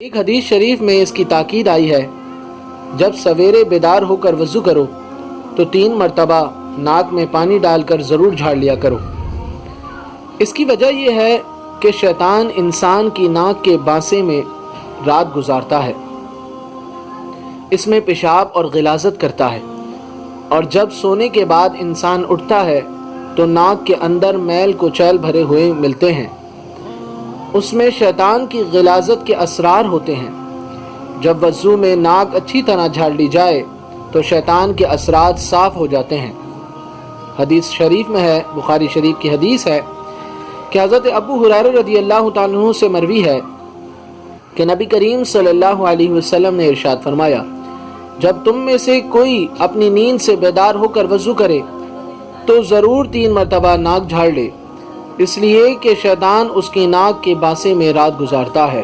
ایک حدیث شریف میں اس کی تاکید آئی ہے، جب سویرے بیدار ہو کر وضو کرو تو 3 مرتبہ ناک میں پانی ڈال کر ضرور جھاڑ لیا کرو۔ اس کی وجہ یہ ہے کہ شیطان انسان کی ناک کے بانسے میں رات گزارتا ہے، اس میں پیشاب اور غلاظت کرتا ہے، اور جب سونے کے بعد انسان اٹھتا ہے تو ناک کے اندر میل کچیل بھرے ہوئے ملتے ہیں، اس میں شیطان کی غلاظت کے اسرار ہوتے ہیں۔ جب وضو میں ناک اچھی طرح جھاڑ لی جائے تو شیطان کے اثرات صاف ہو جاتے ہیں۔ حدیث شریف میں ہے، بخاری شریف کی حدیث ہے کہ حضرت ابو ہریرہ رضی اللہ تعالیٰ عنہ سے مروی ہے کہ نبی کریم صلی اللہ علیہ وسلم نے ارشاد فرمایا، جب تم میں سے کوئی اپنی نیند سے بیدار ہو کر وضو کرے تو ضرور 3 مرتبہ ناک جھاڑ لے، اس لیے کہ شیطان اس کی ناک کے بانسے میں رات گزارتا ہے۔